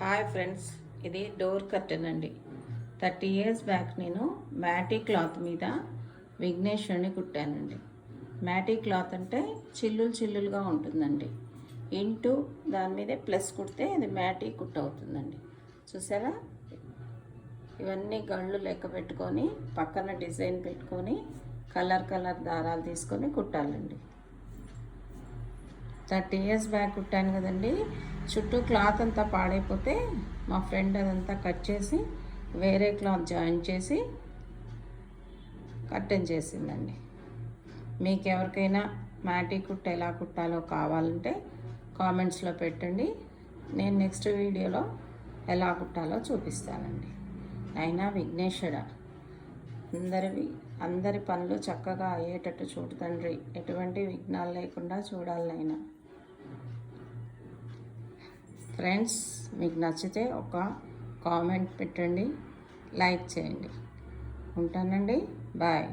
Hi friends, ఇది door curtain అండి. 30 years back నేను మ్యాటీ క్లాత్ మీద విఘ్నేశ్వరుని కుట్టానండి. మ్యాటీ క్లాత్ అంటే చిల్లులుగా ఉంటుందండి. ఇంటూ దాని మీదే ప్లస్ కుడితే అది మ్యాటీ కుట్ అవుతుందండి. చూసారా, ఇవన్నీ గళ్ళు లెక్క పెట్టుకొని పక్కన డిజైన్ పెట్టుకొని కలర్ దారాలు తీసుకొని కుట్టాలండి. 30 years బ్యాక్ కుట్టాను కదండి. చుట్టూ క్లాత్ అంతా పాడైపోతే మా ఫ్రెండ్ అదంతా కట్ చేసి వేరే క్లాత్ జాయిన్ చేసి కర్టెన్ చేసిందండి. మీకు ఎవరికైనా మ్యాటీ కుట్ట ఎలా కుట్టాలో కావాలంటే కామెంట్స్లో పెట్టండి. నేను నెక్స్ట్ వీడియోలో ఎలా కుట్టాలో చూపిస్తానండి. అయినా విఘ్నేశ్వర అందరి పనులు చక్కగా అయ్యేటట్టు చూడు తండ్రి. ఎటువంటి విఘ్నాలు లేకుండా చూడాలైనా. ఫ్రెండ్స్, మీకు నచ్చితే ఒక కామెంట్ పెట్టండి, లైక్ చేయండి. ఉంటానండి, బాయ్.